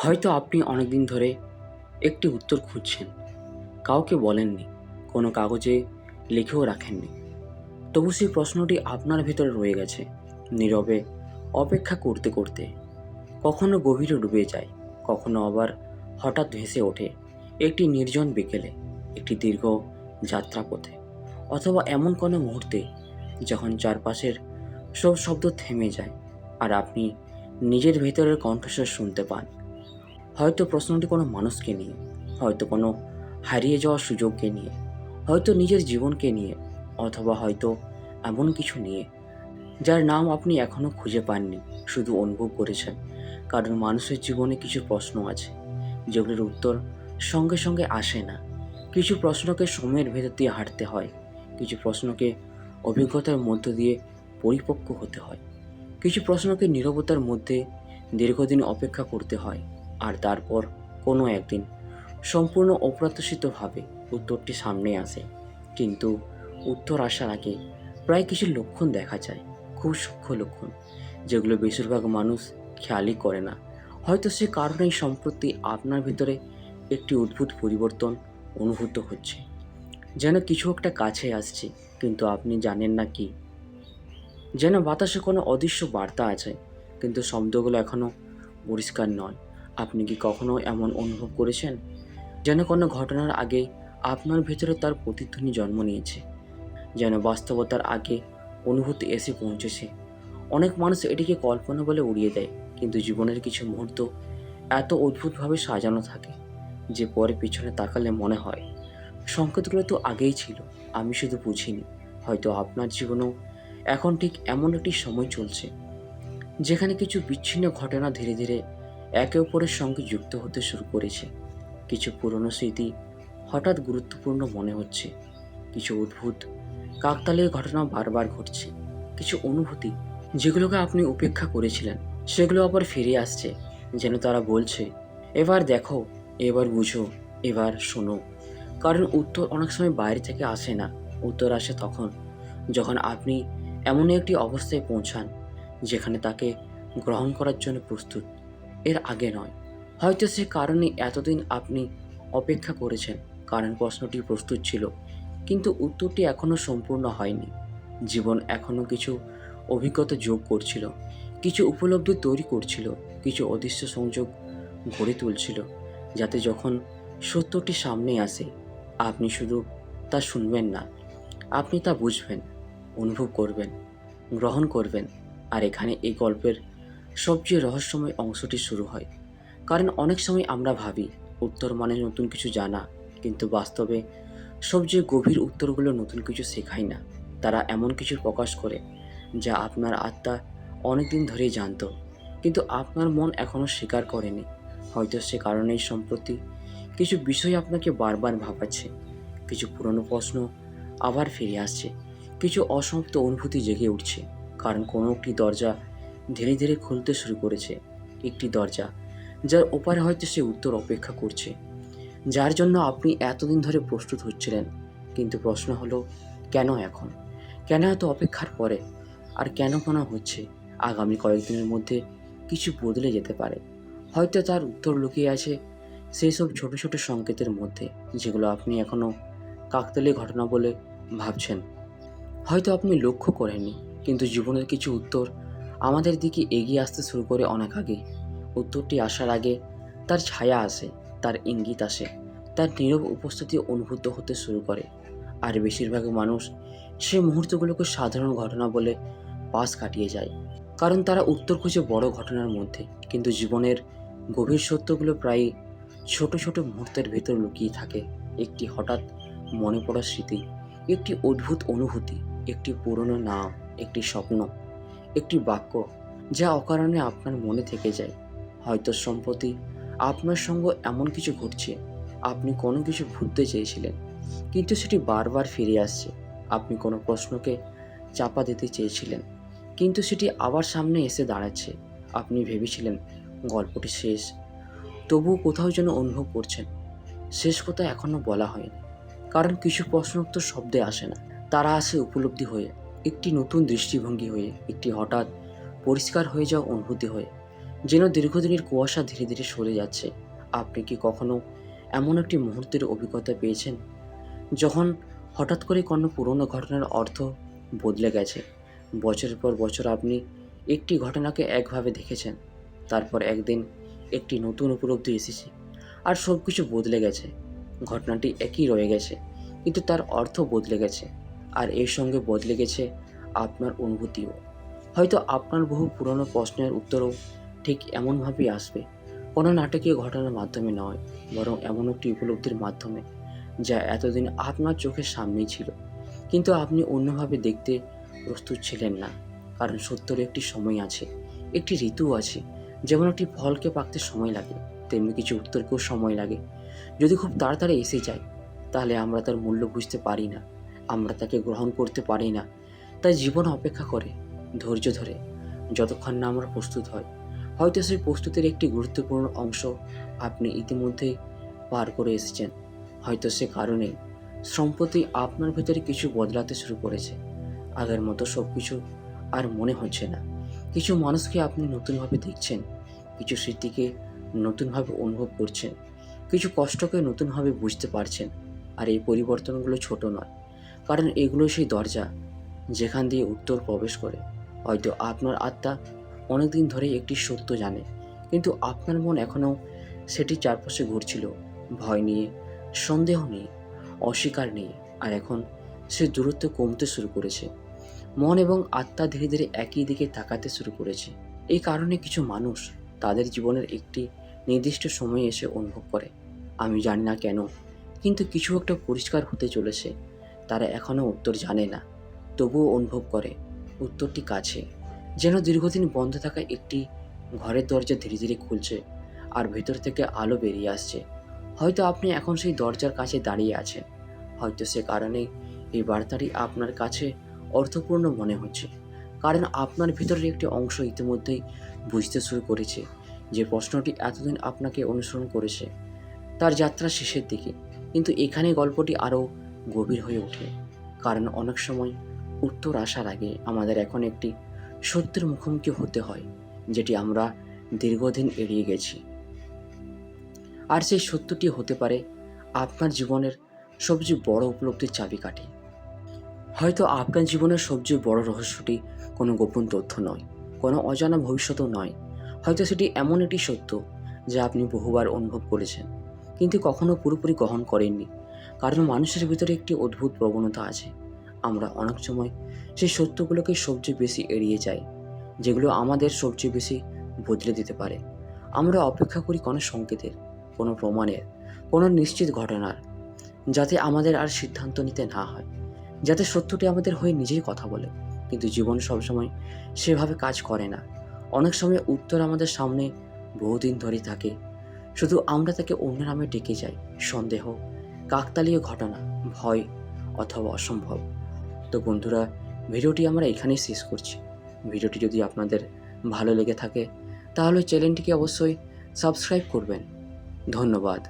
হয়তো আপনি অনেকদিন ধরে একটি উত্তর খুঁজছেন, কাউকে বলেননি, কোনো কাগজে লিখেও রাখেননি। তবু সেই প্রশ্নটি আপনার ভেতরে রয়ে গেছে, নীরবে অপেক্ষা করতে করতে। কখনো গভীরে ডুবে যায়, কখনো আবার হঠাৎ ভেসে ওঠে একটি নির্জন বিকেলে, একটি দীর্ঘ যাত্রাপথে, অথবা এমন কোনো মুহূর্তে যখন চারপাশের সব শব্দ থেমে যায় আর আপনি নিজের ভেতরের কণ্ঠস্বর শুনতে পান। হয়তো প্রশ্নটি কোনো মানুষকে নিয়ে, হয়তো কোনো হারিয়ে যাওয়ার সুযোগকে নিয়ে, হয়তো নিজের জীবনকে নিয়ে, অথবা হয়তো এমন কিছু নিয়ে যার নাম আপনি এখনও খুঁজে পাননি, শুধু অনুভব করেছেন। কারণ মানুষের জীবনে কিছু প্রশ্ন আছে যেগুলোর উত্তর সঙ্গে সঙ্গে আসে না। কিছু প্রশ্নকে সময়ের ভেতর দিয়ে হাঁটতে হয়, কিছু প্রশ্নকে অভিজ্ঞতার মধ্য দিয়ে পরিপক্ক হতে হয়, কিছু প্রশ্নকে নীরবতার মধ্যে দীর্ঘদিন অপেক্ষা করতে হয়। আর তারপর কোনো একদিন সম্পূর্ণ অপ্রত্যাশিতভাবে উত্তরটি সামনে আসে। কিন্তু উত্তর আসার আগে প্রায় কিছু লক্ষণ দেখা যায়, খুব সূক্ষ্ম লক্ষণ, যেগুলো বেশিরভাগ মানুষ খেয়ালই করে না। হয়তো সে কারণেই সম্প্রতি আপনার ভিতরে একটি অদ্ভুত পরিবর্তন অনুভূত হচ্ছে, যেন কিছু একটা কাছে আসছে, কিন্তু আপনি জানেন না কি। যেন বাতাসে কোনো অদৃশ্য বার্তা আছে, কিন্তু শব্দগুলো এখনও পরিষ্কার নয়। আপনি কি কখনো এমন অনুভব করেছেন, যেন কোনো ঘটনার আগে আপনার ভেতরে তার প্রতিধ্বনি জন্ম নিয়েছে, যেন বাস্তবতার আগে অনুভূতি এসে পৌঁছেছে? অনেক মানুষ এটিকে কল্পনা বলে উড়িয়ে দেয়, কিন্তু জীবনের কিছু মুহূর্ত এত অদ্ভুতভাবে সাজানো থাকে যে পরে পিছনে তাকালে মনে হয় সংকেতগুলো তো আগেই ছিল, আমি শুধু বুঝিনি। হয়তো আপনার জীবনেও এখন ঠিক এমন একটি সময় চলছে, যেখানে কিছু বিচ্ছিন্ন ঘটনা ধীরে ধীরে একে অপরের সঙ্গে যুক্ত হতে শুরু করেছে। কিছু পুরনো স্মৃতি হঠাৎ গুরুত্বপূর্ণ মনে হচ্ছে, কিছু অদ্ভুত কাকতালীয় ঘটনা বারবার ঘটছে, কিছু অনুভূতি যেগুলোকে আপনি উপেক্ষা করেছিলেন সেগুলো আবার ফিরে আসছে, যেন তারা বলছে, এবার দেখো, এবার বুঝো, এবার শোনো। কারণ উত্তর অনেক সময় বাইরে থেকে আসে না, উত্তর আসে তখন যখন আপনি এমন একটি অবস্থায় পৌঁছান যেখানে তাকে গ্রহণ করার জন্য প্রস্তুত, এর আগে নয়। হয়তো সে কারণে এতদিন আপনি অপেক্ষা করেছেন, কারণ প্রশ্নটি প্রস্তুত ছিল, কিন্তু উত্তরটি এখনও সম্পূর্ণ হয়নি। জীবন এখনও কিছু অভিজ্ঞতা যোগ করছিল, কিছু উপলব্ধি তৈরি করছিল, কিছু অদৃশ্য সংযোগ গড়ে তুলছিল, যাতে যখন সত্যটি সামনে আসে আপনি শুধু তা শুনবেন না, আপনি তা বুঝবেন, অনুভব করবেন, গ্রহণ করবেন। আর এখানে এই গল্পের সবচেয়ে রহস্যময় অংশটি শুরু হয়। কারণ অনেক সময় আমরা ভাবি উত্তর মানে নতুন কিছু জানা, কিন্তু বাস্তবে সবচেয়ে গভীর উত্তরগুলো নতুন কিছু শেখায় না। তারা এমন কিছু প্রকাশ করে যা আপনার আত্মা অনেকদিন ধরেই জানত, কিন্তু আপনার মন এখনও স্বীকার করেনি। হয়তো সে কারণেই সম্প্রতি কিছু বিষয় আপনাকে বারবার ভাবাচ্ছে, কিছু পুরনো প্রশ্ন আবার ফিরে আসছে, কিছু অসমাপ্ত অনুভূতি জেগে উঠছে। কারণ কোনো একটি দরজা ধীরে ধীরে খুলতে শুরু করেছে, একটি দরজা যার ওপারে হয়তো সে উত্তর অপেক্ষা করছে, যার জন্য আপনি এতদিন ধরে প্রস্তুত হচ্ছিলেন। কিন্তু প্রশ্ন হলো, কেন এখন? কেন এত অপেক্ষার পরে? আর কেন মনে হচ্ছে আগামী কয়েকদিনের মধ্যে কিছু বদলে যেতে পারে? হয়তো তার উত্তর লুকিয়ে আছে সেই সব ছোট ছোট সংকেতের মধ্যে, যেগুলো আপনি এখনও কাকতালীয় ঘটনা বলে ভাবছেন। হয়তো আপনি লক্ষ্য করেননি, কিন্তু জীবনের কিছু উত্তর আমাদের দিকে এগিয়ে আসতে শুরু করে অনেক আগে। উত্তরটি আসার আগে তার ছায়া আসে, তার ইঙ্গিত আসে, তার নীরব উপস্থিতি অনুভূত হতে শুরু করে। আর বেশিরভাগ মানুষ সে মুহূর্তগুলোকে সাধারণ ঘটনা বলে পাশ কাটিয়ে যায়, কারণ তারা উত্তর খুঁজে বড় ঘটনার মধ্যে। কিন্তু জীবনের গভীর সত্যগুলো প্রায় ছোট ছোট মুহূর্তের ভেতর লুকিয়ে থাকে। একটি হঠাৎ মনে পড়া স্মৃতি, একটি অদ্ভুত অনুভূতি, একটি পুরনো নাম, একটি স্বপ্ন, একটি বাক্য যা অকারণে আপনার মনে থেকে যায়। হয়তো সম্প্রতি আপনার সঙ্গে এমন কিছু ঘটছে, আপনি কোনো কিছু ভুলতে চেয়েছিলেন, কিন্তু সেটি বারবার ফিরে আসছে। আপনি কোনো প্রশ্নকে চাপা দিতে চেয়েছিলেন, কিন্তু সেটি আবার সামনে এসে দাঁড়াচ্ছে। আপনি ভেবেছিলেন গল্পটি শেষ, তবুও কোথাও যেন অনুভব করছেন শেষ কথা এখনও বলা হয়নি। কারণ কিছু প্রশ্ন উত্তর শব্দে আসে না, তারা আসে উপলব্ধি হয়ে, একটি নতুন দৃষ্টিভঙ্গি হয়ে, একটি হঠাৎ পরিষ্কার হয়ে যাওয়া অনুভূতি হয়ে। যেন দীর্ঘদিনের কুয়াশা ধীরে ধীরে সরে যাচ্ছে। আপনি কি কখনো এমন একটি মুহূর্তের অভিজ্ঞতা পেয়েছেন যখন হঠাৎ করে কোনো পুরনো ঘটনার অর্থ বদলে গেছে? বছরের পর বছর আপনি একটি ঘটনাকে একভাবে দেখেছেন, তারপর একদিন একটি নতুন উপলব্ধি এসেছে আর সব কিছু বদলে গেছে। ঘটনাটি একই রয়ে গেছে, কিন্তু তার অর্থ বদলে গেছে, আর এর সঙ্গে বদলে গেছে আপনার অনুভূতিও। হয়তো আপনার বহু পুরনো প্রশ্নের উত্তরও ঠিক এমনভাবেই আসবে, কোনো নাটকীয় ঘটনার মাধ্যমে নয়, বরং এমন একটি উপলব্ধির মাধ্যমে যা এতদিন আপনার চোখের সামনেই ছিল, কিন্তু আপনি অন্যভাবে দেখতে প্রস্তুত ছিলেন না। কারণ সত্যের একটি সময় আছে, একটি ঋতু আছে। যেমন একটি ফলকে পাকতে সময় লাগে, তেমনি কিছু উত্তরকেও সময় লাগে। যদি খুব তাড়াতাড়ি এসে যায়, তাহলে আমরা তার মূল্য বুঝতে পারি না, আমরা তাকে গ্রহণ করতে পারি না। তাই জীবন অপেক্ষা করে ধৈর্য ধরে, যতক্ষণ না আমরা প্রস্তুত হয়। হয়তো সেই প্রস্তুতির একটি গুরুত্বপূর্ণ অংশ আপনি ইতিমধ্যেই পার করে এসেছেন। হয়তো সে কারণে সম্প্রতি আপনার ভেতরে কিছু বদলাতে শুরু করেছে। আগের মতো সব কিছু আর মনে হচ্ছে না। কিছু মানুষকে আপনি নতুনভাবে দেখছেন, কিছু স্মৃতিকে নতুনভাবে অনুভব করছেন, কিছু কষ্টকে নতুনভাবে বুঝতে পারছেন। আর এই পরিবর্তনগুলো ছোট নয়, কারণ এগুলো সেই দরজা যেখান দিয়ে উত্তর প্রবেশ করে। হয়তো আপনার আত্মা অনেকদিন ধরে একটি সত্য জানে, কিন্তু আপনার মন এখনও সেটি চারপাশে ঘুরছিল, ভয় নিয়ে, সন্দেহ নিয়ে, অস্বীকার নিয়ে। আর এখন সে দূরত্ব কমতে শুরু করেছে। মন এবং আত্মা ধীরে ধীরে একই দিকে তাকাতে শুরু করেছে। এই কারণে কিছু মানুষ তাদের জীবনের একটি নির্দিষ্ট সময়ে এসে অনুভব করে, আমি জানি না কেন, কিন্তু কিছু একটা পরিষ্কার হতে চলেছে। তারা এখনও উত্তর জানে না, তবুও অনুভব করে উত্তরটি কাছে, যেন দীর্ঘদিন বন্ধ থাকা একটি ঘরের দরজা ধীরে ধীরে খুলছে আর ভেতর থেকে আলো বেরিয়ে আসছে। হয়তো আপনি এখন সেই দরজার কাছে দাঁড়িয়ে আছেন, হয়তো সে কারণেই এই বার্তাটি আপনার কাছে অর্থপূর্ণ মনে হচ্ছে, কারণ আপনার ভিতরের একটি অংশ ইতিমধ্যেই বুঝতে শুরু করেছে যে প্রশ্নটি এতদিন আপনাকে অনুসরণ করেছে তার যাত্রা শেষের দিকে। কিন্তু এখানে গল্পটি আরও গভীর হয়ে ওঠে, কারণ অনেক সময় উত্তর আসার আগে আমাদের এখন একটি সত্যের মুখোমুখি হতে হয়, যেটি আমরা দীর্ঘদিন এড়িয়ে গেছি। আর সেই সত্যটি হতে পারে আপনার জীবনের সবচেয়ে বড় উপলব্ধির চাবিকাঠি। হয়তো আপনার জীবনের সবচেয়ে বড় রহস্যটি কোনো গোপন তথ্য নয়, কোনো অজানা ভবিষ্যতও নয়। হয়তো সেটি এমন একটি সত্য যা আপনি বহুবার অনুভব করেছেন, কিন্তু কখনো পুরোপুরি গ্রহণ করেননি। কারণ মানুষের ভিতরে একটি অদ্ভুত প্রবণতা আছে, আমরা অনেক সময় সেই সত্যগুলোকে সবচেয়ে বেশি এড়িয়ে যাই, যেগুলো আমাদের সবচেয়ে বেশি বদলে দিতে পারে। আমরা অপেক্ষা করি কোনো সংকেতের, কোনো প্রমাণের, কোনো নিশ্চিত ঘটনার, যাতে আমাদের আর সিদ্ধান্ত নিতে না হয়, যাতে সত্যটি আমাদের হয়ে নিজেই কথা বলে। কিন্তু জীবন সবসময় সেভাবে কাজ করে না। অনেক সময় উত্তর আমাদের সামনে বহুদিন ধরে থাকে, শুধু আমরা তাকে অন্য নামে ডেকে যাই: সন্দেহ, কাকতালীয় ঘটনা, ভয় অথবা অসম্ভব। তো বন্ধুরা, ভিডিওটি আমরা এখানেই শেষ করছি। ভিডিওটি যদি আপনাদের ভালো লেগে থাকে তাহলে চ্যানেলটিকে অবশ্যই সাবস্ক্রাইব করবেন। ধন্যবাদ।